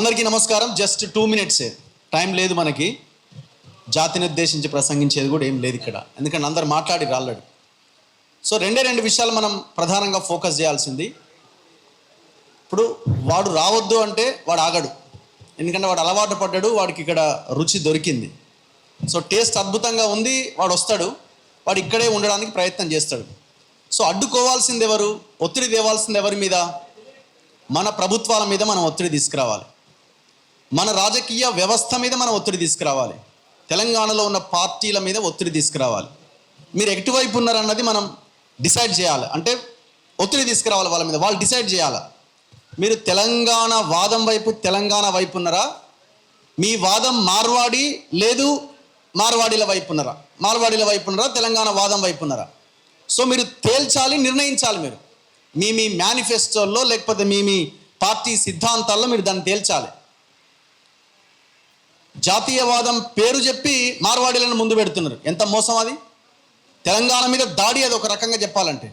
అందరికీ నమస్కారం. Just 2 minutes time లేదు మనకి. జాతిని ఉద్దేశించి ప్రసంగించేది కూడా ఏం లేదు ఇక్కడ, ఎందుకంటే అందరు మాట్లాడి రాళ్ళడు. సో రెండు విషయాలు మనం ప్రధానంగా ఫోకస్ చేయాల్సింది. ఇప్పుడు వాడు రావద్దు అంటే వాడు ఆగడు, ఎందుకంటే వాడు అలవాటు పడ్డాడు, వాడికి ఇక్కడ రుచి దొరికింది. సో టేస్ట్ అద్భుతంగా ఉంది, వాడు వస్తాడు, వాడు ఇక్కడే ఉండడానికి ప్రయత్నం చేస్తాడు. సో అడ్డుకోవాల్సింది ఎవరు, ఒత్తిడి తేవాల్సింది ఎవరి మీద? మన ప్రభుత్వాల మీద మనం ఒత్తిడి తీసుకురావాలి, మన రాజకీయ వ్యవస్థ మీద మనం ఒత్తిడి తీసుకురావాలి, తెలంగాణలో ఉన్న పార్టీల మీద ఒత్తిడి తీసుకురావాలి. మీరు ఎటువైపు ఉన్నారన్నది మనం డిసైడ్ చేయాలి, అంటే ఒత్తిడి తీసుకురావాలి వాళ్ళ మీద. వాళ్ళు డిసైడ్ చేయాలి, మీరు తెలంగాణ వాదం వైపు, తెలంగాణ వైపు ఉన్నారా, మీ వాదం మార్వాడి లేదు మార్వాడీల వైపు ఉన్నారా, మార్వాడీల వైపు ఉన్నారా, తెలంగాణ వాదం వైపు ఉన్నారా? సో మీరు తేల్చాలి, నిర్ణయించాలి. మీరు మీ మేనిఫెస్టోల్లో లేకపోతే మీ పార్టీ సిద్ధాంతాల్లో మీరు దాన్ని తేల్చాలి. జాతీయవాదం పేరు చెప్పి మార్వాడీలను ముందు పెడుతున్నారు. ఎంత మోసం అది! తెలంగాణ మీద దాడి అది ఒక రకంగా చెప్పాలంటే.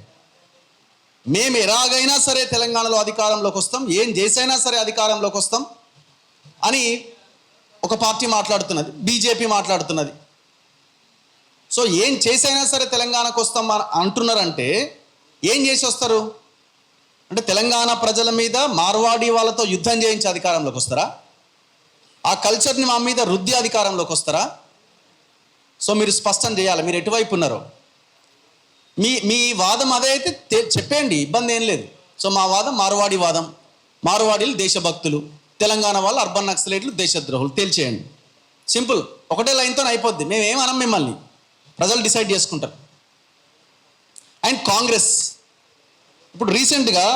మేము ఎలాగైనా సరే తెలంగాణలో అధికారంలోకి వస్తాం, ఏం చేసైనా సరే అధికారంలోకి వస్తాం అని ఒక పార్టీ మాట్లాడుతున్నది, బీజేపీ మాట్లాడుతున్నది. సో ఏం చేసైనా సరే తెలంగాణకు వస్తాం అంటున్నారంటే ఏం చేసి వస్తారు? అంటే తెలంగాణ ప్రజల మీద మార్వాడి వాళ్ళతో యుద్ధం చేయించి అధికారంలోకి వస్తారా? ఆ కల్చర్ని మా మీద రుద్ది అధికారంలోకి వస్తారా? సో మీరు స్పష్టం చేయాలి, మీరు ఎటువైపు ఉన్నారో. మీ వాదం అదే అయితే చెప్పేయండి, ఇబ్బంది ఏం లేదు. సో మా వాదం మార్వాడి వాదం, మార్వాడీలు దేశభక్తులు, తెలంగాణ వాళ్ళు అర్బన్ నక్సలైట్లు దేశద్రోహులు, తేల్చేయండి. సింపుల్, ఒకటే లైన్తో అయిపోద్ది. మేమేమనం మిమ్మల్ని, ప్రజలు డిసైడ్ చేసుకుంటారు. అండ్ కాంగ్రెస్ ఇప్పుడు రీసెంట్గా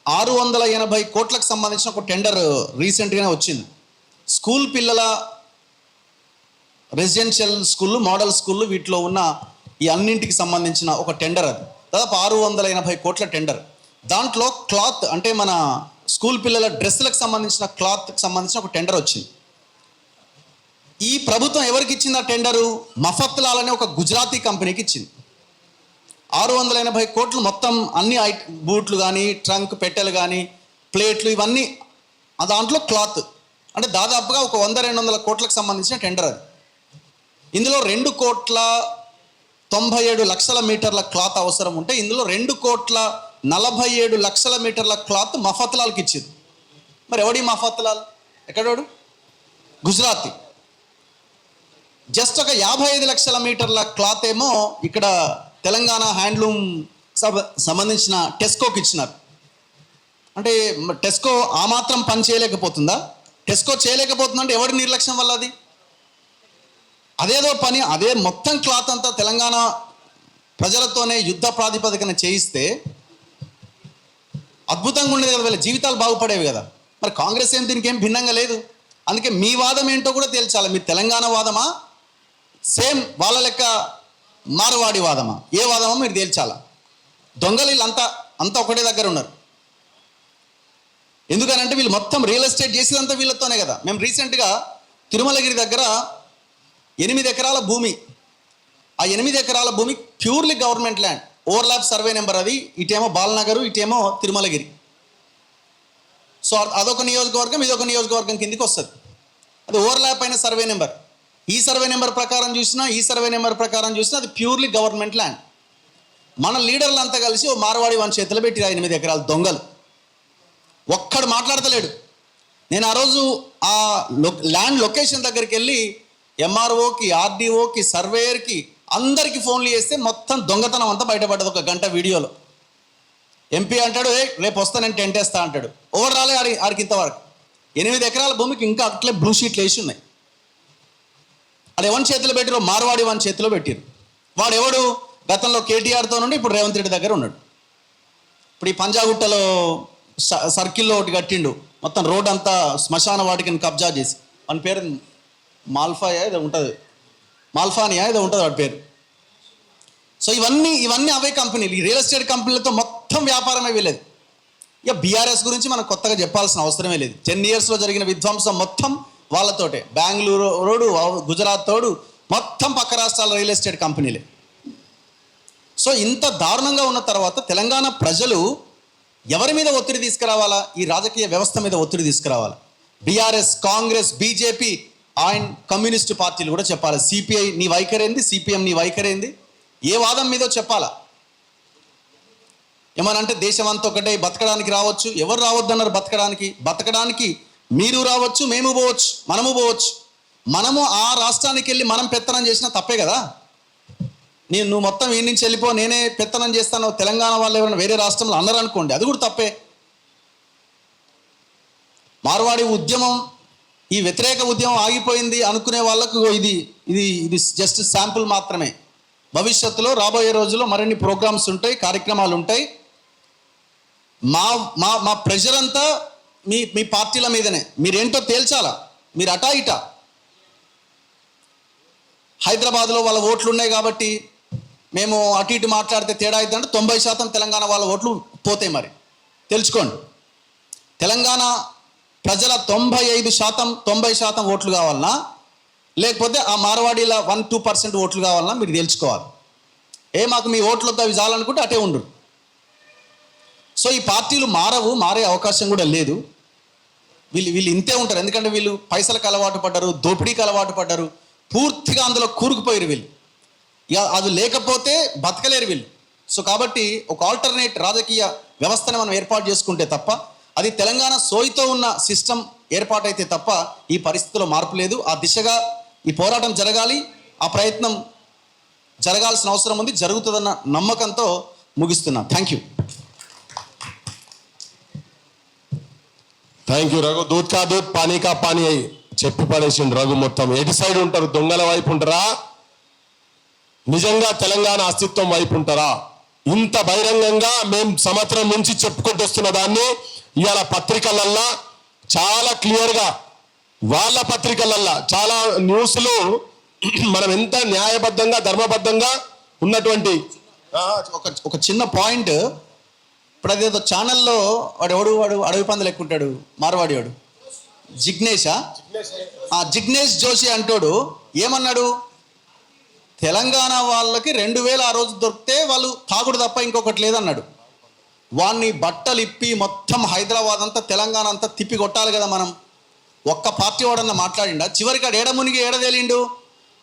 680 కోట్లకు సంబంధించిన ఒక టెండర్ రీసెంట్గానే వచ్చింది. స్కూల్ పిల్లల రెసిడెన్షియల్ స్కూళ్ళు, మోడల్ స్కూళ్ళు, వీటిలో ఉన్న ఈ అన్నింటికి సంబంధించిన ఒక టెండర్. అది దాదాపు 680 కోట్ల టెండర్. దాంట్లో క్లాత్, అంటే మన స్కూల్ పిల్లల డ్రెస్సులకు సంబంధించిన క్లాత్కి సంబంధించిన ఒక టెండర్ వచ్చింది. ఈ ప్రభుత్వం ఎవరికి ఇచ్చింది ఆ టెండరు? మఫత్లాల్ అనే ఒక గుజరాతీ కంపెనీకి ఇచ్చింది. 680 కోట్లు మొత్తం, అన్ని బూట్లు కానీ, ట్రంక్ పెట్టెలు కానీ, ప్లేట్లు, ఇవన్నీ దాంట్లో క్లాత్. అంటే దాదాపుగా ఒక 100-200 కోట్లకు సంబంధించిన టెండర్ అది. ఇందులో 2,97,00,000 మీటర్ల క్లాత్ అవసరం ఉంటే ఇందులో 2,47,00,000 మీటర్ల క్లాత్ మఫత్లాల్కి ఇచ్చింది. మరి ఎవడి మఫత్లాల్? ఎక్కడోడు? గుజరాతీ. జస్ట్ ఒక 55 లక్షల మీటర్ల క్లాత్ ఏమో ఇక్కడ తెలంగాణ హ్యాండ్లూమ్ సంబంధించిన టెస్కోకి ఇచ్చినారు. అంటే టెస్కో ఆ మాత్రం పని చేయలేకపోతుందా? టెస్కో చేయలేకపోతుందంటే ఎవరి నిర్లక్ష్యం వల్ల అది? అదేదో పని, అదే మొత్తం క్లాత్ అంతా తెలంగాణ ప్రజలతోనే యుద్ధ ప్రాతిపదికన చేయిస్తే అద్భుతంగా ఉండేది కదా, వీళ్ళ జీవితాలు బాగుపడేవి కదా. మరి కాంగ్రెస్ ఏం దీనికి ఏం భిన్నంగా లేదు. అందుకే మీ వాదం ఏంటో కూడా తేల్చాలి. మీ తెలంగాణ వాదమా, సేమ్ వాళ్ళ లెక్క మార్వాడి వాదమా, ఏ వాదమా మీరు తేల్చాలా. దొంగలు వీళ్ళంతా ఒకటే దగ్గర ఉన్నారు. ఎందుకనంటే వీళ్ళు మొత్తం రియల్ ఎస్టేట్ చేసేదంతా వీళ్ళతోనే కదా. మేము రీసెంట్గా తిరుమలగిరి దగ్గర 8 ఎకరాల భూమి, ఆ 8 ఎకరాల భూమి purely government land, overlap survey number అది. ఇటేమో బాలనగరు, ఇటేమో తిరుమలగిరి. సో అదొక నియోజకవర్గం, ఇదొక నియోజకవర్గం కిందికి వస్తుంది. అది ఓవర్లాప్ అయిన సర్వే నెంబర్. ఈ సర్వే నెంబర్ ప్రకారం చూసినా, ఈ సర్వే నెంబర్ ప్రకారం చూసినా అది ప్యూర్లీ గవర్నమెంట్ ల్యాండ్. మన లీడర్లు అంతా కలిసి ఓ మార్వాడి వాని చేతిలో పెట్టి 8 ఎకరాల దొంగలు. ఒక్కడు మాట్లాడతలేడు. నేను ఆ రోజు ఆ ల్యాండ్ లొకేషన్ దగ్గరికి వెళ్ళి ఎంఆర్ఓకి, ఆర్డీఓకి, సర్వేయర్కి అందరికీ ఫోన్లు చేస్తే మొత్తం దొంగతనం అంతా బయటపడ్డది ఒక గంట వీడియోలో. ఎంపీ అంటాడు, రేపు వస్తా నేను టెంట్ వేస్తా అంటాడు. ఓవర్ రాలే ఆడికి ఇంతవరకు. 8 ఎకరాల భూమికి ఇంకా అట్లే బ్లూ షీట్లు వేసి ఉన్నాయి. అది ఎవరి చేతిలో పెట్టిరో? మార్వాడి వాని చేతిలో పెట్టిరు. వాడు ఎవడు? గతంలో కేటీఆర్తో నుండి ఇప్పుడు రేవంత్ రెడ్డి దగ్గర ఉన్నాడు. ఇప్పుడు ఈ పంజాగుట్టలో సర్కిల్లో ఒకటి కట్టిండు, మొత్తం రోడ్ అంతా శ్మశాన వాటికని కబ్జా చేసి. వాని పేరు మాల్ఫాయా ఏదో ఉంటుంది, మాల్ఫానియా ఏదో ఉంటుంది వాడి పేరు. సో ఇవన్నీ అవే కంపెనీలు, ఈ రియల్ ఎస్టేట్ కంపెనీలతో మొత్తం వ్యాపారమే వెళ్ళేది. ఇక బీఆర్ఎస్ గురించి మనం కొత్తగా చెప్పాల్సిన అవసరమే లేదు. 10 yearsలో జరిగిన విధ్వంసం మొత్తం వాళ్ళతోటే. బెంగళూరు రోడ్డు, గుజరాత్ తోడు, మొత్తం పక్క రాష్ట్రాల రియల్ ఎస్టేట్ కంపెనీలే. సో ఇంత దారుణంగా ఉన్న తర్వాత తెలంగాణ ప్రజలు ఎవరి మీద ఒత్తిడి తీసుకురావాలా? ఈ రాజకీయ వ్యవస్థ మీద ఒత్తిడి తీసుకురావాలా. బీఆర్ఎస్, కాంగ్రెస్, బీజేపీ అండ్ కమ్యూనిస్టు పార్టీలు కూడా చెప్పాలి. సిపిఐ నీ వైఖరేంది, సిపిఎం నీ వైఖరేంది, ఏ వాదం మీదో చెప్పాలా. ఏమనంటే దేశం అంతా ఒకటే, బతకడానికి రావచ్చు. ఎవరు రావద్దన్నారు బతకడానికి మీరు రావచ్చు, మేము పోవచ్చు, మనము పోవచ్చు. మనము ఆ రాష్ట్రానికి వెళ్ళి మనం పెత్తనం చేసినా తప్పే కదా. నువ్వు మొత్తం ఈ నుంచి వెళ్ళిపో, నేనే పెత్తనం చేస్తాను, తెలంగాణ వాళ్ళు ఎవరైనా వేరే రాష్ట్రంలో అన్నారు అనుకోండి, అది కూడా తప్పే. మార్వాడి ఉద్యమం, ఈ వ్యతిరేక ఉద్యమం ఆగిపోయింది అనుకునే వాళ్ళకు ఇది ఇది ఇది జస్ట్ శాంపుల్ మాత్రమే. భవిష్యత్తులో రాబోయే రోజుల్లో మరిన్ని ప్రోగ్రామ్స్ ఉంటాయి, కార్యక్రమాలు ఉంటాయి. మా మా మా ప్రెషర్ అంతా మీ పార్టీల మీదనే. మీరేంటో తేల్చాలా. మీరు అటా ఇటా హైదరాబాద్లో వాళ్ళ ఓట్లు ఉన్నాయి కాబట్టి మేము అటు ఇటు మాట్లాడితే తేడా అవుతుందంటే 90% తెలంగాణ వాళ్ళ ఓట్లు పోతాయి. మరి తెలుసుకోండి, తెలంగాణ ప్రజల 90% ఓట్లు కావాలన్నా, లేకపోతే ఆ మార్వాడీల 1-2% ఓట్లు కావాలన్నా మీరు తెలుసుకోవాలి. మాకు మీ ఓట్లతో అవి చాలనుకుంటే అటే ఉండు. సో ఈ పార్టీలు మారే అవకాశం కూడా లేదు. వీళ్ళు ఇంతే ఉంటారు. ఎందుకంటే వీళ్ళు పైసలకు అలవాటు పడ్డారు, దోపిడీకి అలవాటు పడ్డారు, పూర్తిగా అందులో కూరుకుపోయారు వీళ్ళు. ఇక అది లేకపోతే బతకలేరు వీళ్ళు. సో కాబట్టి ఒక ఆల్టర్నేట్ రాజకీయ వ్యవస్థను మనం ఏర్పాటు చేసుకుంటే తప్ప, అది తెలంగాణ సోయితో ఉన్న సిస్టమ్ ఏర్పాటైతే తప్ప ఈ పరిస్థితిలో మార్పు లేదు. ఆ దిశగా ఈ పోరాటం జరగాలి, ఆ ప్రయత్నం జరగాల్సిన అవసరం ఉంది, జరుగుతుందన్న నమ్మకంతో ముగిస్తున్నా. Thank you. Thank you Raghu. దూద్ కా దూద్ పానీ కా పానీ అయ్యి చెప్పి పడేసిండు రఘు. మొత్తం ఎటు సైడ్ ఉంటారు? దొంగల వైపు ఉంటారా, నిజంగా తెలంగాణ అస్తిత్వం వైపు ఉంటారా? ఇంత బహిరంగంగా మేము సంవత్సరం నుంచి చెప్పుకుంటూ వస్తున్న దాన్ని ఇవాళ పత్రికలల్లా చాలా క్లియర్గా, వాళ్ళ పత్రికలల్లా చాలా న్యూస్లు మనం ఎంత న్యాయబద్ధంగా ధర్మబద్ధంగా ఉన్నటువంటి ఒక చిన్న పాయింట్. ఇప్పుడు అదేదో ఛానల్లో వాడు అడవి పందులు ఎక్కుంటాడు, మార్వాడి వాడు, జిగ్నేష్ జోషి అంటాడు. ఏమన్నాడు? తెలంగాణ వాళ్ళకి 2000 ఆ రోజు దొరికితే వాళ్ళు తాగుడు తప్ప ఇంకొకటి లేదన్నాడు. వాడిని బట్టలు ఇప్పి మొత్తం హైదరాబాద్ అంతా, తెలంగాణ అంతా తిప్పి కొట్టాలి కదా మనం. ఒక్క పార్టీ వాడన్నా మాట్లాడిండా? చివరికి ఆడు ఏడ మునిగి ఏడ తేలిండు?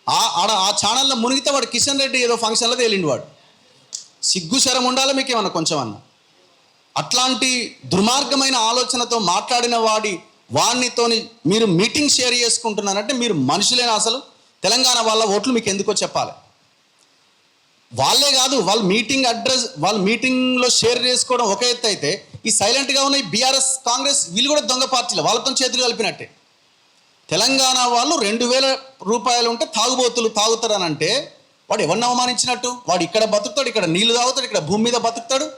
ఆ ఛానల్లో మునిగితే వాడు కిషన్ రెడ్డి ఏదో ఫంక్షన్లో తేలిండు. వాడు సిగ్గు శరం ఉండాలి మీకేమన్నా కొంచెం అన్న. అట్లాంటి దుర్మార్గమైన ఆలోచనతో మాట్లాడిన వాడితోని మీరు మీటింగ్ షేర్ చేసుకుంటున్నారంటే మీరు మనుషులేనా అసలు? తెలంగాణ వాళ్ళ ఓట్లు మీకు ఎందుకో చెప్పాలి. వాళ్ళే కాదు, వాళ్ళ మీటింగ్లో షేర్ చేసుకోవడం ఒక ఎత్తు అయితే, ఈ సైలెంట్గా ఉన్న ఈ బీఆర్ఎస్, కాంగ్రెస్ వీళ్ళు కూడా దొంగ పార్టీలు, వాళ్ళతో చేతులు కలిపినట్టే. తెలంగాణ వాళ్ళు 2000 రూపాయలు ఉంటే తాగుబోతులు తాగుతారనంటే వాడు ఎవరిని అవమానించినట్టు? వాడు ఇక్కడ బతుకుతాడు, ఇక్కడ నీళ్లు తాగుతాడు, ఇక్కడ భూమి మీద బతుకుతాడు.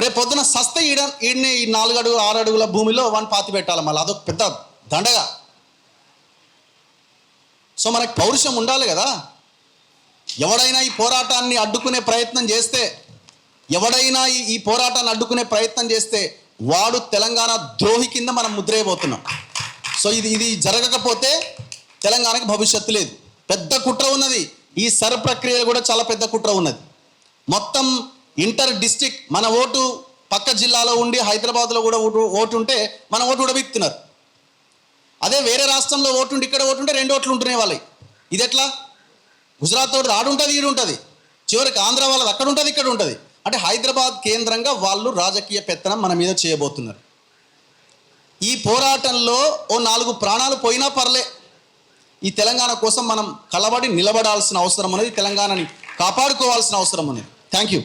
రేపు పొద్దున సస్తే ఈడనే ఈ 4 అడుగు 6 అడుగుల భూమిలో వాడిని పాతి పెట్టాలి. మళ్ళీ అదొక పెద్ద దండగా. సో మనకు పౌరుషం ఉండాలి కదా. ఎవడైనా ఈ పోరాటాన్ని అడ్డుకునే ప్రయత్నం చేస్తే వాడు తెలంగాణ ద్రోహి కింద మనం ముద్రేయబోతున్నాం. సో ఇది జరగకపోతే తెలంగాణకి భవిష్యత్తు లేదు. పెద్ద కుట్ర ఉన్నది. ఈ సర్ ప్రక్రియలో కూడా చాలా పెద్ద కుట్ర ఉన్నది. మొత్తం ఇంటర్ డిస్ట్రిక్ట్, మన ఓటు పక్క జిల్లాలో ఉండి హైదరాబాద్లో కూడా ఓటు ఉంటే మన ఓటు కూడా బిక్తున్నారు. అదే వేరే రాష్ట్రంలో ఓటు ఉండి ఇక్కడ ఓటు ఉంటే 2 ఓట్లు ఉంటున్నాయి వాళ్ళకి. ఇది ఎట్లా? గుజరాత్ తోటి ఆడుంటుంది, ఈడుంటుంది, చివరికి ఆంధ్ర వాళ్ళది అక్కడ ఉంటుంది, ఇక్కడ ఉంటుంది. అంటే హైదరాబాద్ కేంద్రంగా వాళ్ళు రాజకీయ పెత్తనం మన మీద చేయబోతున్నారు. ఈ పోరాటంలో ఓ 4 ప్రాణాలు పోయినా పర్లే, ఈ తెలంగాణ కోసం మనం కలబడి నిలబడాల్సిన అవసరం ఉన్నది, తెలంగాణని కాపాడుకోవాల్సిన అవసరం ఉన్నది. Thank you.